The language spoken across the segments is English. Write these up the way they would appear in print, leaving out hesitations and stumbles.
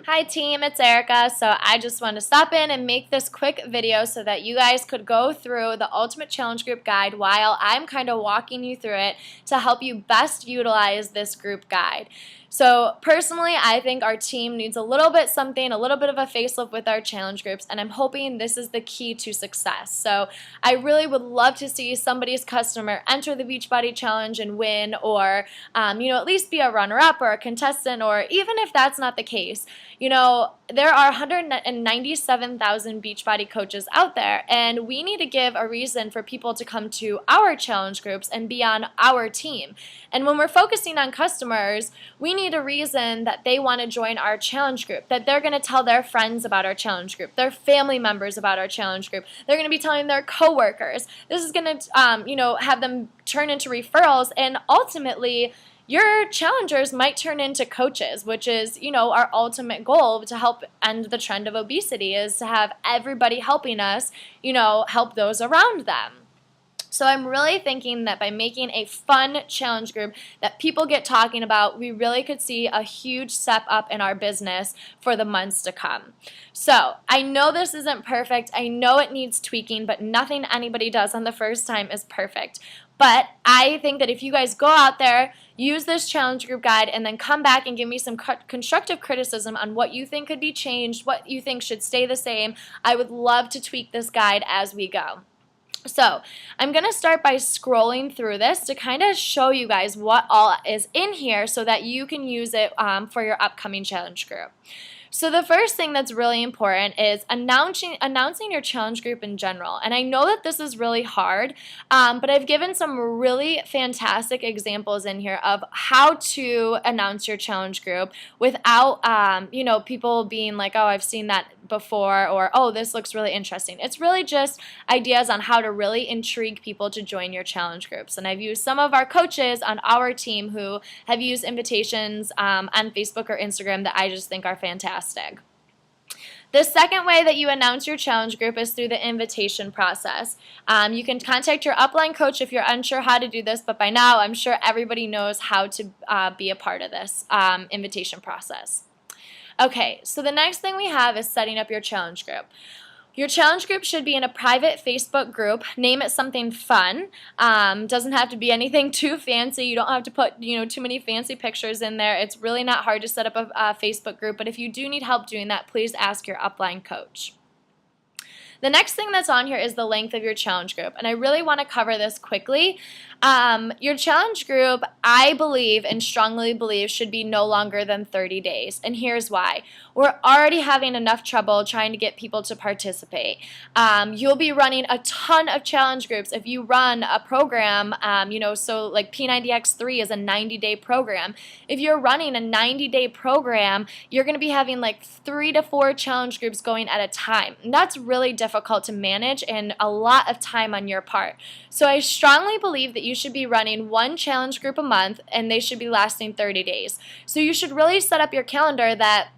Hi team, it's Erica. So I just want to stop in and make this quick video so that you guys could go through the Ultimate Challenge Group Guide while I'm kind of walking you through it to help you best utilize this group guide. So personally, I think our team needs a little bit of a facelift with our challenge groups, and I'm hoping this is the key to success. So I really would love to see somebody's customer enter the Beachbody Challenge and win, or at least be a runner-up or a contestant, or even if that's not the case, there are 197,000 Beachbody coaches out there, and we need to give a reason for people to come to our challenge groups and be on our team. And when we're focusing on customers, we need a reason that they want to join our challenge group, that they're going to tell their friends about our challenge group, their family members about our challenge group. They're going to be telling their coworkers. This is going to, have them turn into referrals, and ultimately, your challengers might turn into coaches, which is, our ultimate goal to help end the trend of obesity, is to have everybody helping us, help those around them. So I'm really thinking that by making a fun challenge group that people get talking about, we really could see a huge step up in our business for the months to come. So I know this isn't perfect. I know it needs tweaking, but nothing anybody does on the first time is perfect. But I think that if you guys go out there, use this challenge group guide, and then come back and give me some constructive criticism on what you think could be changed, what you think should stay the same, I would love to tweak this guide as we go. So I'm going to start by scrolling through this to kind of show you guys what all is in here so that you can use it for your upcoming challenge group. So the first thing that's really important is announcing your challenge group in general. And I know that this is really hard, but I've given some really fantastic examples in here of how to announce your challenge group without, people being like, oh, I've seen that before, or oh, this looks really interesting. It's really just ideas on how to really intrigue people to join your challenge groups. And I've used some of our coaches on our team who have used invitations on Facebook or Instagram that I just think are fantastic. The second way that you announce your challenge group is through the invitation process. You can contact your upline coach if you're unsure how to do this, but by now I'm sure everybody knows how to be a part of this invitation process. Okay, so the next thing we have is setting up your challenge group. Your challenge group should be in a private Facebook group. Name it something fun. Doesn't have to be anything too fancy. You don't have to put too many fancy pictures in there. It's really not hard to set up a Facebook group, but if you do need help doing that, please ask your upline coach. The next thing that's on here is the length of your challenge group, and I really want to cover this quickly. Your challenge group, I believe and strongly believe, should be no longer than 30 days, and here's why. We're already having enough trouble trying to get people to participate. You'll be running a ton of challenge groups if you run a program, so like P90X3 is a 90-day program. If you're running a 90-day program, you're going to be having like 3 to 4 challenge groups going at a time, and that's really difficult to manage and a lot of time on your part. So I strongly believe that you should be running one challenge group a month, and they should be lasting 30 days. So you should really set up your calendar that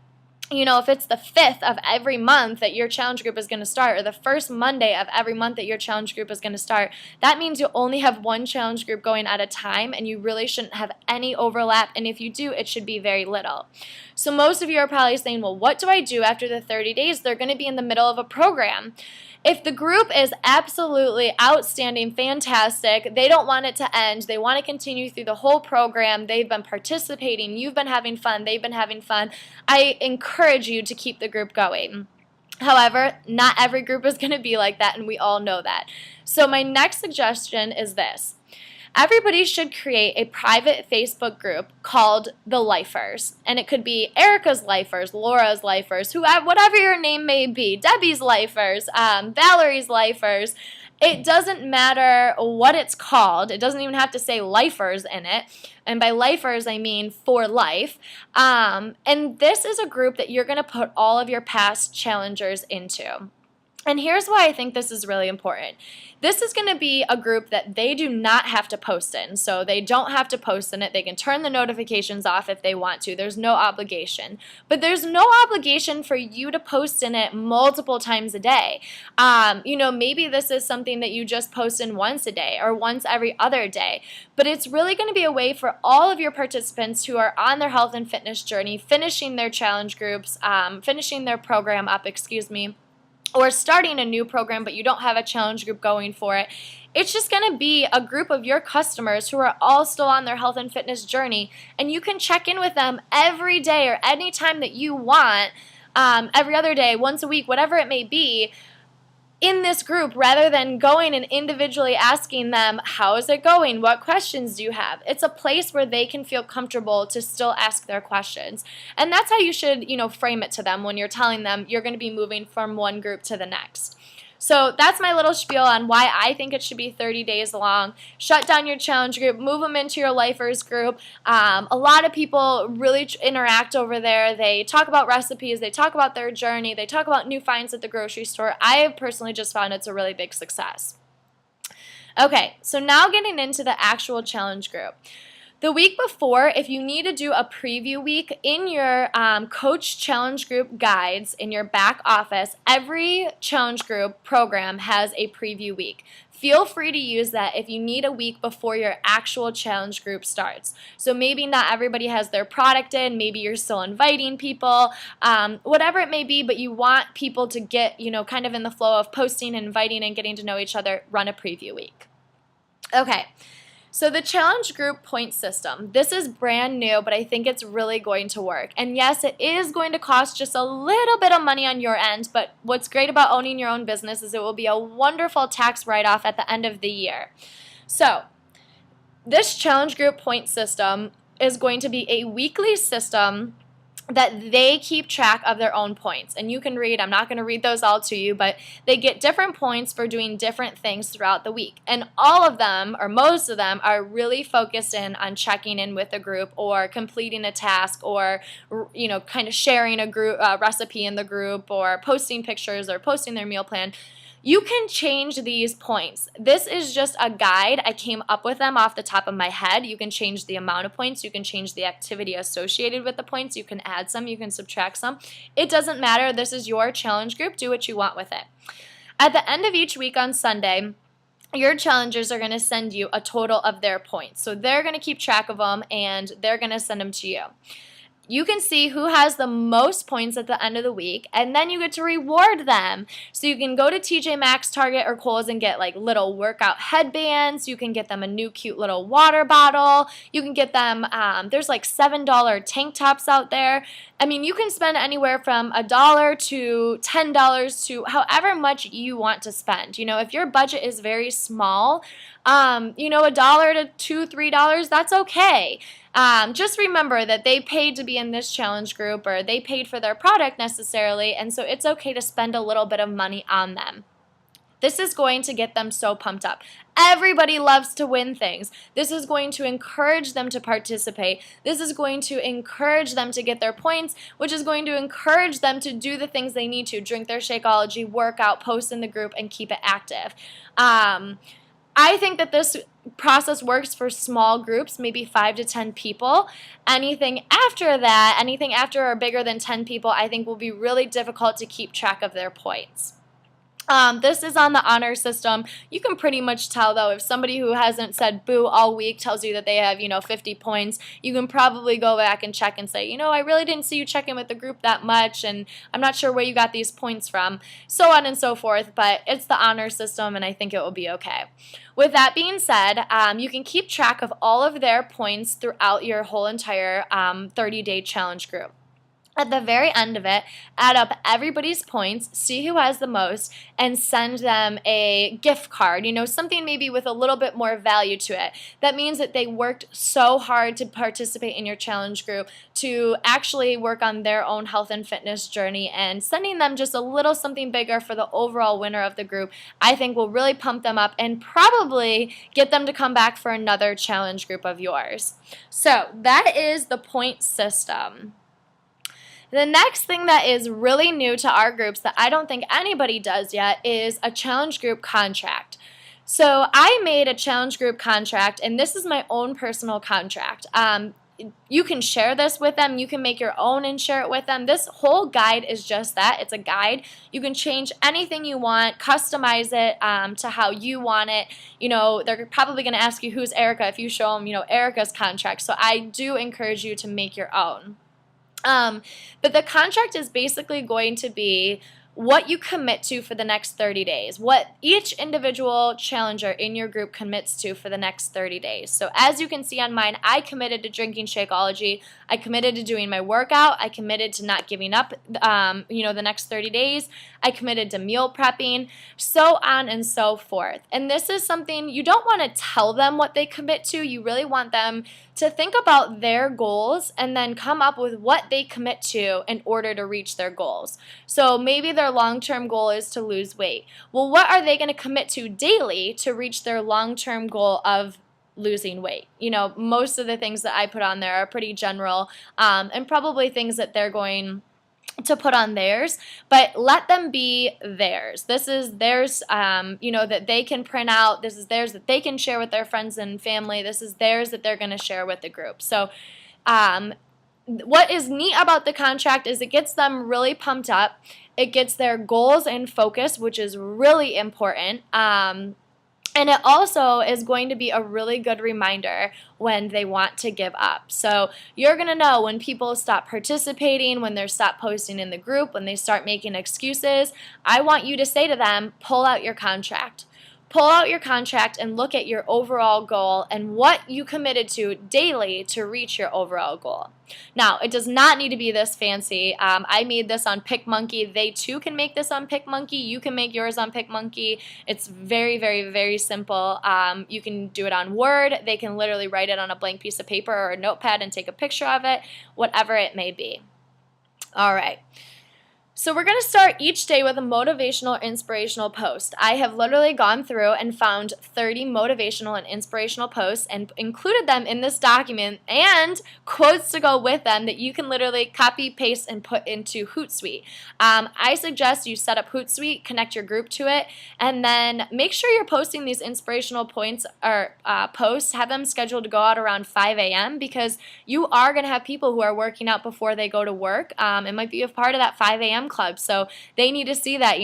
if it's the 5th of every month that your challenge group is going to start, or the first Monday of every month that your challenge group is going to start, that means you only have one challenge group going at a time, and you really shouldn't have any overlap, and if you do, it should be very little. So most of you are probably saying, well, what do I do after the 30 days? They're going to be in the middle of a program. If the group is absolutely outstanding, fantastic, they don't want it to end, they want to continue through the whole program, they've been participating, you've been having fun, they've been having fun, I encourage you to keep the group going. However, not every group is going to be like that, and we all know that. So my next suggestion is this. Everybody should create a private Facebook group called The Lifers. And it could be Erica's Lifers, Laura's Lifers, whatever your name may be, Debbie's Lifers, Valerie's Lifers. It doesn't matter what it's called. It doesn't even have to say Lifers in it. And by Lifers, I mean for life. And this is a group that you're going to put all of your past challengers into. And here's why I think this is really important. This is going to be a group that they do not have to post in. So they don't have to post in it. They can turn the notifications off if they want to. There's no obligation. But there's no obligation for you to post in it multiple times a day. Maybe this is something that you just post in once a day or once every other day. But it's really going to be a way for all of your participants who are on their health and fitness journey, finishing their challenge groups, finishing their program up, or starting a new program but you don't have a challenge group going for it. It's just going to be a group of your customers who are all still on their health and fitness journey, and you can check in with them every day or any time that you want, every other day, once a week, whatever it may be, in this group, rather than going and individually asking them, how is it going? What questions do you have? It's a place where they can feel comfortable to still ask their questions. And that's how you should, frame it to them when you're telling them you're going to be moving from one group to the next. So that's my little spiel on why I think it should be 30 days long. Shut down your challenge group, move them into your lifers group. A lot of people really interact over there. They talk about recipes, they talk about their journey, they talk about new finds at the grocery store. I have personally just found it's a really big success. Okay, so now getting into the actual challenge group. The week before, if you need to do a preview week in your Coach Challenge Group guides in your back office, every challenge group program has a preview week. Feel free to use that if you need a week before your actual challenge group starts. So maybe not everybody has their product in, maybe you're still inviting people, whatever it may be, but you want people to get, kind of in the flow of posting and inviting and getting to know each other, run a preview week. Okay. So the challenge group point system, this is brand new, but I think it's really going to work. And yes, it is going to cost just a little bit of money on your end, but what's great about owning your own business is it will be a wonderful tax write-off at the end of the year. So this challenge group point system is going to be a weekly system that they keep track of their own points. And you can read, I'm not going to read those all to you, but they get different points for doing different things throughout the week. And all of them, or most of them, are really focused in on checking in with a group or completing a task or, kind of sharing a group recipe in the group or posting pictures or posting their meal plan. You can change these points. This is just a guide. I came up with them off the top of my head. You can change the amount of points. You can change the activity associated with the points. You can add some. You can subtract some. It doesn't matter. This is your challenge group. Do what you want with it. At the end of each week on Sunday, your challengers are going to send you a total of their points. So they're going to keep track of them, and they're going to send them to you. You can see who has the most points at the end of the week, and then you get to reward them. So you can go to TJ Maxx, Target, or Kohl's and get like little workout headbands. You can get them a new cute little water bottle. You can get them, there's like $7 tank tops out there. I mean, you can spend anywhere from $1 to $10 to however much you want to spend. If your budget is very small, $1 to $2, $3, that's okay. Just remember that they paid to be in this challenge group, or they paid for their product necessarily, and so it's okay to spend a little bit of money on them. This is going to get them so pumped up. Everybody loves to win things. This is going to encourage them to participate. This is going to encourage them to get their points, which is going to encourage them to do the things they need to, drink their Shakeology, work out, post in the group, and keep it active. I think that this process works for small groups, maybe 5 to 10 people. Anything after that, anything after or bigger than 10 people, I think will be really difficult to keep track of their points. This is on the honor system. You can pretty much tell, though, if somebody who hasn't said boo all week tells you that they have, 50 points, you can probably go back and check and say, I really didn't see you check in with the group that much, and I'm not sure where you got these points from, so on and so forth, but it's the honor system, and I think it will be okay. With that being said, you can keep track of all of their points throughout your whole entire 30-day challenge group. At the very end of it, add up everybody's points, see who has the most, and send them a gift card, something maybe with a little bit more value to it. That means that they worked so hard to participate in your challenge group, to actually work on their own health and fitness journey, and sending them just a little something bigger for the overall winner of the group, I think will really pump them up and probably get them to come back for another challenge group of yours. So that is the point system. The next thing that is really new to our groups that I don't think anybody does yet is a challenge group contract. So I made a challenge group contract, and this is my own personal contract. You can share this with them. You can make your own and share it with them. This whole guide is just that. It's a guide. You can change anything you want, customize it to how you want it. You know, they're probably going to ask you, who's Erica, if you show them, you know, Erica's contract. So I do encourage you to make your own. But the contract is basically going to be what you commit to for the next 30 days, what each individual challenger in your group commits to for the next 30 days. So as you can see on mine, I committed to drinking Shakeology. I committed to doing my workout. I committed to not giving up, the next 30 days. I committed to meal prepping, so on and so forth. And this is something you don't want to tell them what they commit to. You really want them to think about their goals and then come up with what they commit to in order to reach their goals. So maybe their long-term goal is to lose weight. Well, what are they going to commit to daily to reach their long-term goal of losing weight? You know, most of the things that I put on there are pretty general and probably things that they're going to put on theirs, but let them be theirs. This is theirs, that they can print out. This is theirs that they can share with their friends and family. This is theirs that they're going to share with the group. So what is neat about the contract is it gets them really pumped up. It gets their goals in focus, which is really important. And it also is going to be a really good reminder when they want to give up. So you're going to know when people stop participating, when they stop posting in the group, when they start making excuses. I want you to say to them, pull out your contract. Pull out your contract and look at your overall goal and what you committed to daily to reach your overall goal. Now, it does not need to be this fancy. I made this on PicMonkey. They too can make this on PicMonkey. You can make yours on PicMonkey. It's very, very, very simple. You can do it on Word. They can literally write it on a blank piece of paper or a notepad and take a picture of it, whatever it may be. All right. So we're going to start each day with a motivational, inspirational post. I have literally gone through and found 30 motivational and inspirational posts and included them in this document and quotes to go with them that you can literally copy, paste, and put into Hootsuite. I suggest you set up Hootsuite, connect your group to it, and then make sure you're posting these inspirational points or posts. Have them scheduled to go out around 5 a.m. because you are going to have people who are working out before they go to work. It might be a part of that 5 a.m. club, so they need to see that.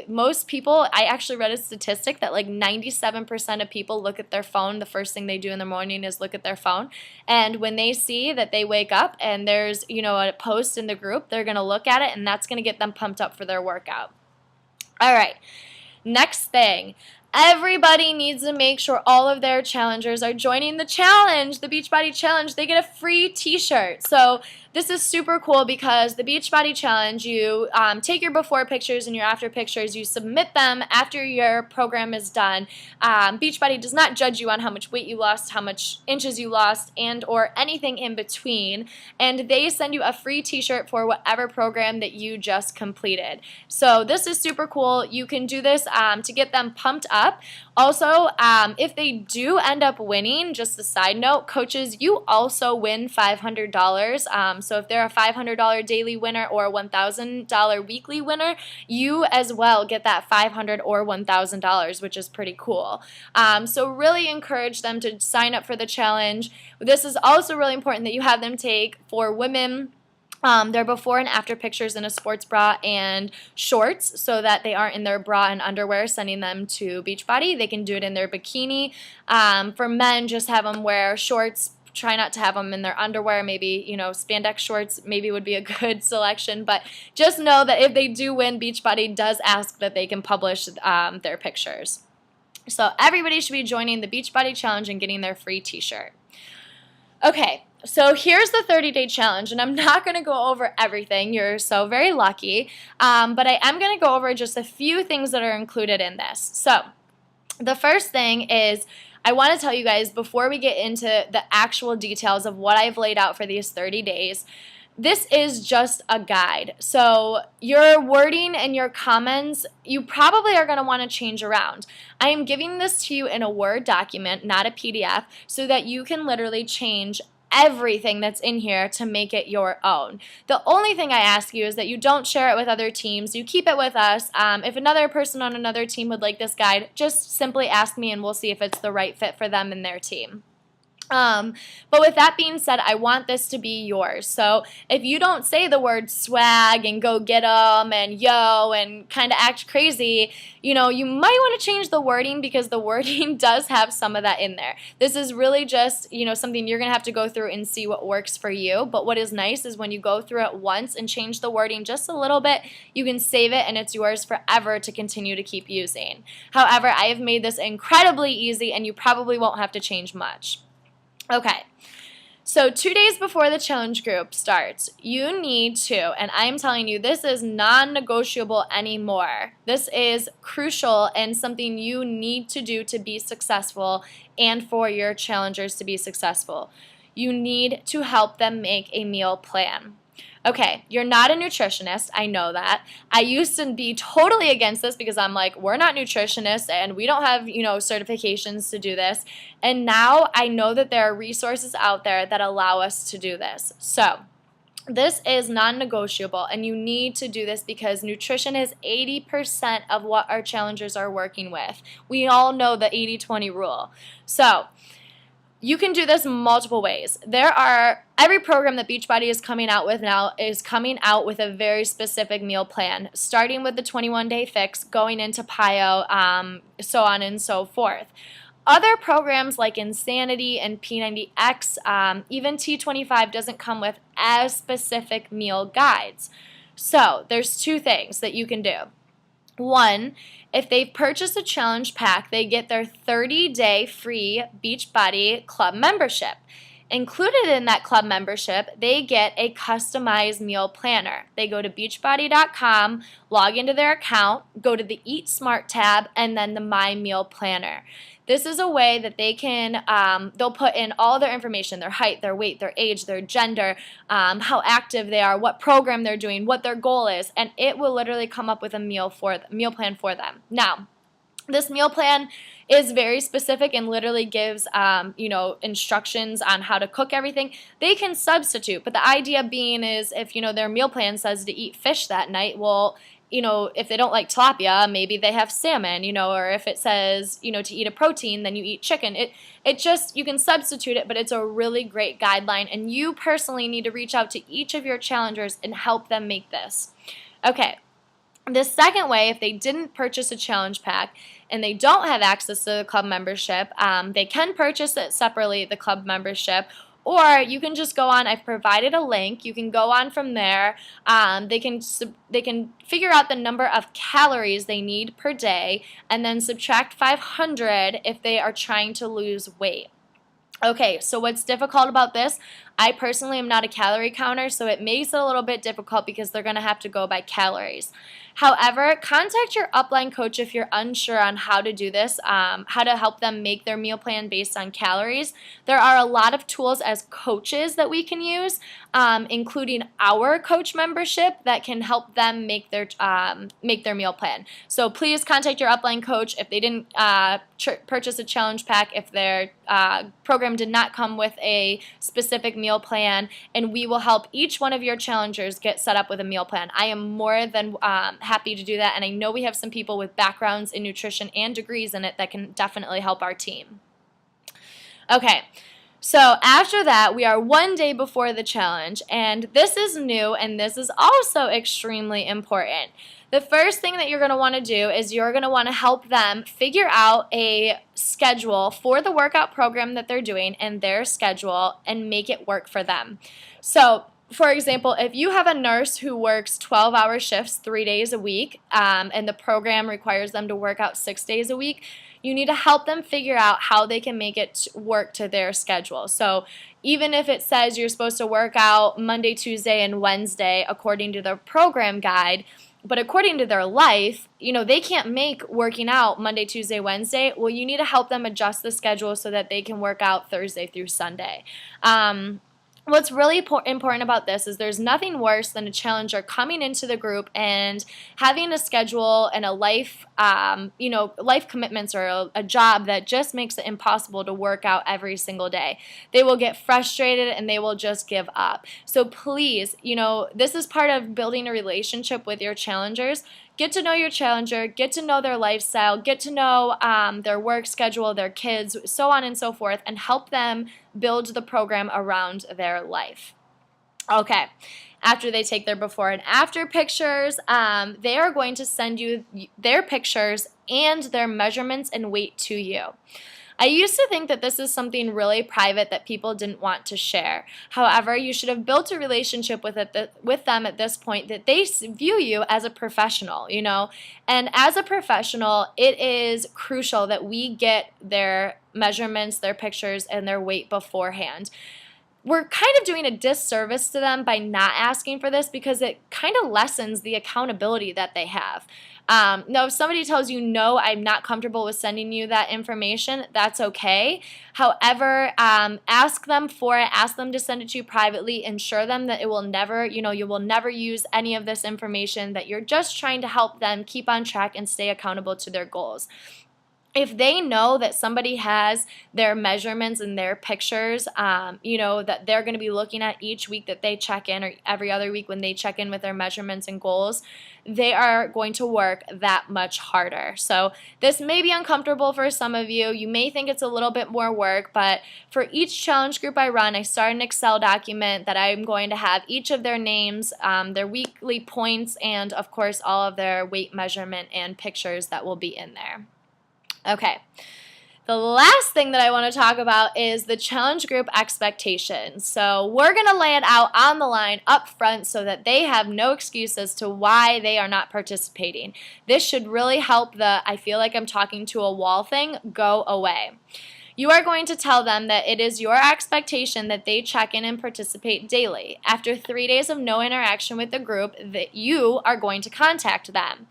Most people, I actually read a statistic that like 97% of people look at their phone. The first thing they do in the morning is look at their phone, and when they see that they wake up and there's a post in the group, they're going to look at it, and that's going to get them pumped up for their workout. All right, next thing. Everybody needs to make sure all of their challengers are joining the challenge, the Beachbody Challenge. They get a free t-shirt. So this is super cool because the Beachbody Challenge, you take your before pictures and your after pictures, you submit them after your program is done. Beachbody does not judge you on how much weight you lost, how much inches you lost, and or anything in between. And they send you a free t-shirt for whatever program that you just completed. So this is super cool. You can do this to get them pumped up. Also, if they do end up winning, just a side note, coaches, you also win $500. So if they're a $500 daily winner or a $1,000 weekly winner, you as well get that $500 or $1,000, which is pretty cool. So really encourage them to sign up for the challenge. This is also really important that you have them take for women. Their before and after pictures in a sports bra and shorts so that they aren't in their bra and underwear sending them to Beachbody. They can do it in their bikini. For men, just have them wear shorts. Try not to have them in their underwear. Maybe, spandex shorts maybe would be a good selection. But just know that if they do win, Beachbody does ask that they can publish their pictures. So everybody should be joining the Beachbody Challenge and getting their free t-shirt. Okay. So here's the 30-day challenge, and I'm not going to go over everything. You're so very lucky, but I am going to go over just a few things that are included in this. So the first thing is I want to tell you guys before we get into the actual details of what I've laid out for these 30 days, this is just a guide. So your wording and your comments, you probably are going to want to change around. I am giving this to you in a Word document, not a PDF, so that you can literally change everything that's in here to make it your own. The only thing I ask you is that you don't share it with other teams. You keep it with us. If another person on another team would like this guide, just simply ask me and we'll see if it's the right fit for them and their team. But with that being said, I want this to be yours. So if you don't say the word swag and go get 'em and yo and kind of act crazy, you might want to change the wording because the wording does have some of that in there. This is really just, something you're going to have to go through and see what works for you. But what is nice is when you go through it once and change the wording just a little bit, you can save it and it's yours forever to continue to keep using. However, I have made this incredibly easy and you probably won't have to change much. Okay, so 2 days before the challenge group starts, you need to, and I'm telling you, this is non-negotiable anymore. This is crucial and something you need to do to be successful and for your challengers to be successful. You need to help them make a meal plan. Okay, you're not a nutritionist, I know that. I used to be totally against this because I'm like, we're not nutritionists and we don't have, certifications to do this. And now I know that there are resources out there that allow us to do this. So, this is non-negotiable and you need to do this because nutrition is 80% of what our challengers are working with. We all know the 80-20 rule. So, you can do this multiple ways. Every program that Beachbody is coming out with now is coming out with a very specific meal plan, starting with the 21-day fix, going into PiYo, so on and so forth. Other programs like Insanity and P90X, even T25 doesn't come with as specific meal guides. So there's two things that you can do. One, if they've purchased a challenge pack, they get their 30-day free Beachbody Club membership. Included in that club membership, they get a customized meal planner. They go to beachbody.com, log into their account, go to the Eat Smart tab, and then the My Meal Planner. This is a way that they can, they'll put in all their information, their height, their weight, their age, their gender, how active they are, what program they're doing, what their goal is, and it will literally come up with a meal plan for them. Now, this meal plan is very specific and literally gives, instructions on how to cook everything. They can substitute, but the idea being is if, their meal plan says to eat fish that night, well, if they don't like tilapia, maybe they have salmon, or if it says, to eat a protein, then you eat chicken. You can substitute it, but it's a really great guideline, and you personally need to reach out to each of your challengers and help them make this. Okay. The second way, if they didn't purchase a challenge pack and they don't have access to the club membership, they can purchase it separately, the club membership, or you can just go on. I've provided a link. You can go on from there. They can figure out the number of calories they need per day and then subtract 500 if they are trying to lose weight. Okay, so what's difficult about this? I personally am not a calorie counter, so it makes it a little bit difficult because they're going to have to go by calories. However, contact your upline coach if you're unsure on how to do this, how to help them make their meal plan based on calories. There are a lot of tools as coaches that we can use, including our coach membership that can help them make their meal plan. So please contact your upline coach if they didn't purchase a challenge pack, if their program did not come with a specific meal plan, and we will help each one of your challengers get set up with a meal plan. I am more than happy to do that, and I know we have some people with backgrounds in nutrition and degrees in it that can definitely help our team. Okay, so after that, we are 1 day before the challenge, and this is new, and this is also extremely important. The first thing that you're going to want to do is you're going to want to help them figure out a schedule for the workout program that they're doing and their schedule and make it work for them. So, for example, if you have a nurse who works 12-hour shifts 3 days a week and the program requires them to work out 6 days a week, you need to help them figure out how they can make it work to their schedule. So even if it says you're supposed to work out Monday, Tuesday, and Wednesday according to their program guide, but according to their life, they can't make working out Monday, Tuesday, Wednesday. Well, you need to help them adjust the schedule so that they can work out Thursday through Sunday. what's really important about this is there's nothing worse than a challenger coming into the group and having a schedule and a life, life commitments or a job that just makes it impossible to work out every single day. They will get frustrated and they will just give up. So please, this is part of building a relationship with your challengers. Get to know your challenger, get to know their lifestyle, get to know their work schedule, their kids, so on and so forth, and help them build the program around their life. Okay, after they take their before and after pictures, they are going to send you their pictures and their measurements and weight to you. I used to think that this is something really private that people didn't want to share. However, you should have built a relationship with them at this point that they view you as a professional, And as a professional, it is crucial that we get their measurements, their pictures, and their weight beforehand. We're kind of doing a disservice to them by not asking for this because it kind of lessens the accountability that they have. Now, if somebody tells you, no, I'm not comfortable with sending you that information, that's okay. However, ask them for it. Ask them to send it to you privately. Ensure them that it will never, you will never use any of this information, that you're just trying to help them keep on track and stay accountable to their goals. If they know that somebody has their measurements and their pictures, that they're going to be looking at each week that they check in, or every other week when they check in with their measurements and goals, they are going to work that much harder. So this may be uncomfortable for some of you. You may think it's a little bit more work, but for each challenge group I run, I start an Excel document that I'm going to have each of their names, their weekly points, and of course all of their weight measurement and pictures that will be in there. Okay, the last thing that I want to talk about is the challenge group expectations. So we're going to lay it out on the line up front so that they have no excuse as to why they are not participating. This should really help the I feel like I'm talking to a wall thing go away. You are going to tell them that it is your expectation that they check in and participate daily. After 3 days of no interaction with the group, that you are going to contact them.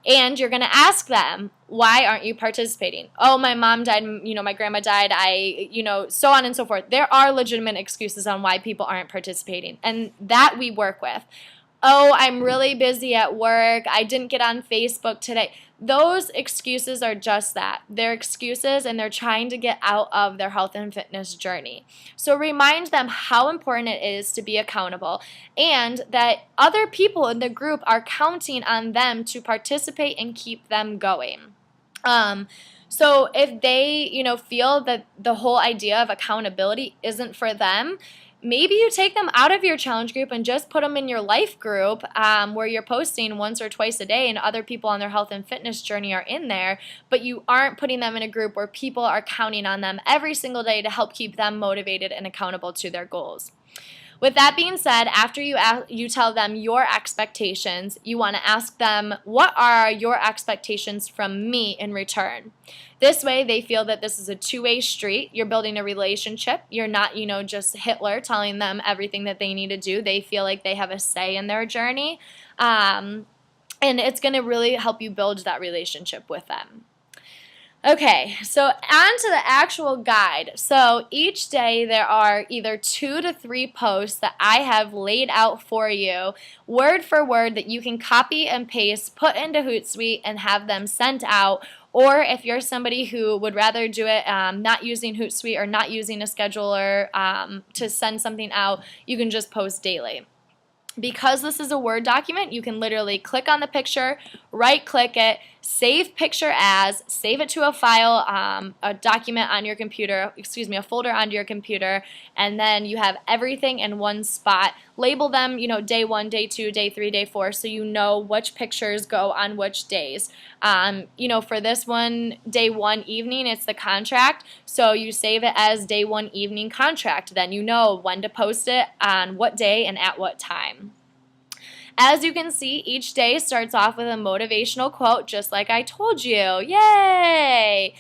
And you're going to ask them, why aren't you participating? Oh, my mom died, my grandma died, so on and so forth. There are legitimate excuses on why people aren't participating, and that we work with. Oh, I'm really busy at work, I didn't get on Facebook today. Those excuses are just that. They're excuses, and they're trying to get out of their health and fitness journey. So remind them how important it is to be accountable, and that other people in the group are counting on them to participate and keep them going. So if they, feel that the whole idea of accountability isn't for them, maybe you take them out of your challenge group and just put them in your life group where you're posting once or twice a day and other people on their health and fitness journey are in there, but you aren't putting them in a group where people are counting on them every single day to help keep them motivated and accountable to their goals. With that being said, after you tell them your expectations, you want to ask them, what are your expectations from me in return? This way, they feel that this is a two-way street. You're building a relationship. You're not, just Hitler telling them everything that they need to do. They feel like they have a say in their journey. And it's going to really help you build that relationship with them. Okay, so on to the actual guide. So each day there are either 2 to 3 posts that I have laid out for you, word for word, that you can copy and paste, put into Hootsuite, and have them sent out. Or if you're somebody who would rather do it not using Hootsuite or not using a scheduler to send something out, you can just post daily. Because this is a Word document, you can literally click on the picture, right-click it, save picture as, save it to a file, a document on your computer, a folder onto your computer, and then you have everything in one spot. Label them, day 1, day 2, day 3, day 4, so you know which pictures go on which days. For this one, day 1 evening, it's the contract, so you save it as day 1 evening contract. Then you know when to post it, on what day, and at what time. As you can see, each day starts off with a motivational quote, just like I told you. Yay!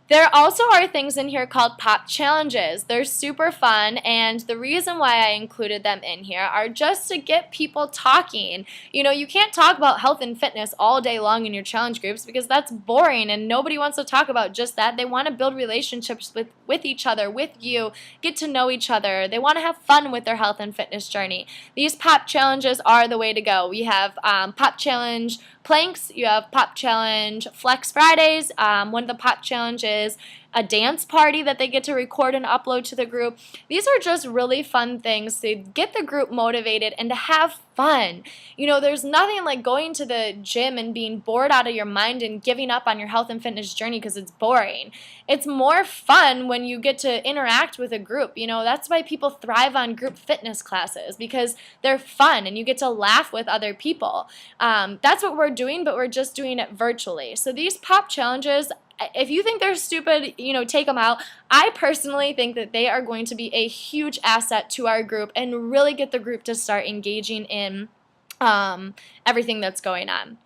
There also are things in here called pop challenges. They're super fun, and the reason why I included them in here are just to get people talking. You know, you can't talk about health and fitness all day long in your challenge groups because that's boring and nobody wants to talk about just that. They want to build relationships with each other, with you, get to know each other. They want to have fun with their health and fitness journey. These pop challenges are the way to go. We have pop challenge planks, you have pop challenge flex Fridays. One of the pop challenges, a dance party that they get to record and upload to the group. These are just really fun things to get the group motivated and to have fun. You know, there's nothing like going to the gym and being bored out of your mind and giving up on your health and fitness journey because it's boring. It's more fun when you get to interact with a group. You know, that's why people thrive on group fitness classes, because they're fun and you get to laugh with other people. That's what we're doing, but we're just doing it virtually. So these pop challenges, if you think they're stupid, you know, take them out. I personally think that they are going to be a huge asset to our group and really get the group to start engaging in everything that's going on.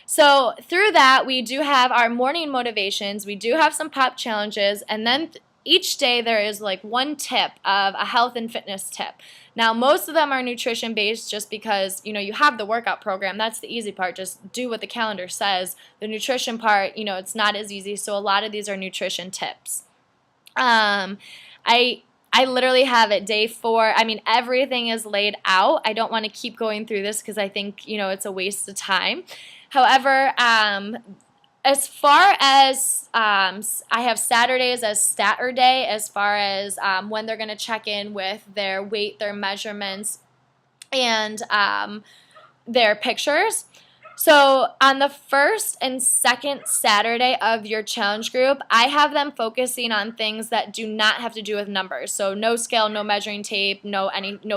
So through that, we do have our morning motivations, we do have some pop challenges, and then each day there is like one tip of a health and fitness tip. Now, most of them are nutrition based just because, you know, you have the workout program. That's the easy part. Just do what the calendar says. The nutrition part, you know, it's not as easy. So a lot of these are nutrition tips. I literally have it day 4. I mean, everything is laid out. I don't want to keep going through this because I think, you know, it's a waste of time. However, as far as I have Saturdays as statter day, as far as when they're going to check in with their weight, their measurements, and their pictures. So on the first and second Saturday of your challenge group, I have them focusing on things that do not have to do with numbers. So no scale, no measuring tape, no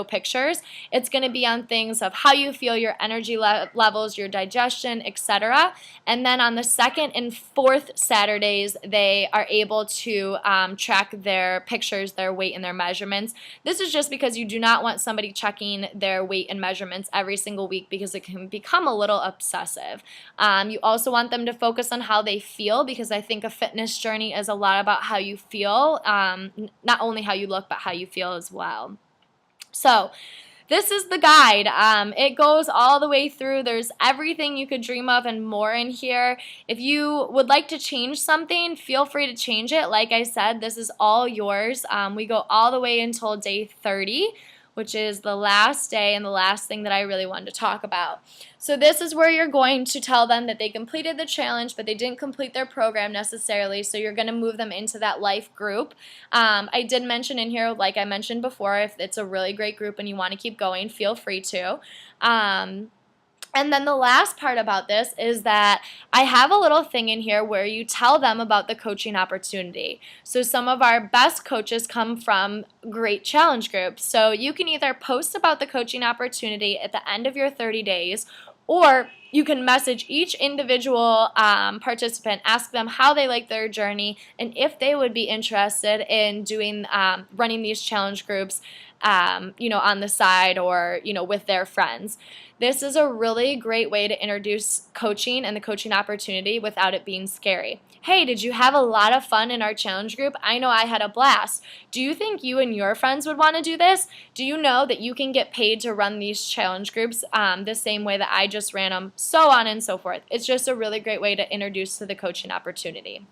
pictures. It's going to be on things of how you feel, your energy levels, your digestion, etc. And then on the second and fourth Saturdays, they are able to track their pictures, their weight, and their measurements. This is just because you do not want somebody checking their weight and measurements every single week because it can become a little obsessive. You also want them to focus on how they feel, because I think a fitness journey is a lot about how you feel, not only how you look, but how you feel as well. So this is the guide. It goes all the way through. There's everything you could dream of and more in here. If you would like to change something, feel free to change it. Like I said, this is all yours. We go all the way until day 30. Which is the last day and the last thing that I really wanted to talk about. So this is where you're going to tell them that they completed the challenge, but they didn't complete their program necessarily, so you're going to move them into that life group. I did mention in here, like I mentioned before, if it's a really great group and you want to keep going, feel free to. And then the last part about this is that I have a little thing in here where you tell them about the coaching opportunity. So some of our best coaches come from great challenge groups. So you can either post about the coaching opportunity at the end of your 30 days, or you can message each individual participant, ask them how they like their journey, and if they would be interested in doing running these challenge groups, you know, on the side or, you know, with their friends. This is a really great way to introduce coaching and the coaching opportunity without it being scary. Hey, did you have a lot of fun in our challenge group? I know I had a blast. Do you think you and your friends would want to do this? Do you know that you can get paid to run these challenge groups the same way that I just ran them? So on and so forth. It's just a really great way to introduce to the coaching opportunity.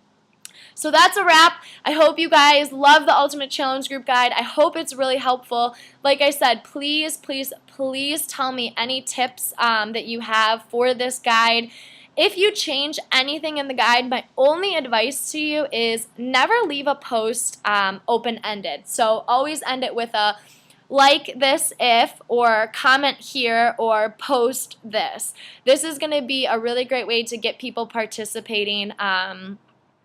So that's a wrap. I hope you guys love the Ultimate Challenge Group Guide. I hope it's really helpful. Like I said, please, please, please tell me any tips that you have for this guide. If you change anything in the guide, my only advice to you is never leave a post open-ended. So always end it with a like this if, or comment here, or post this. This is going to be a really great way to get people participating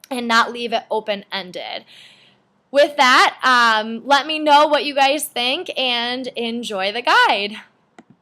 and not leave it open-ended. With that, let me know what you guys think and enjoy the guide.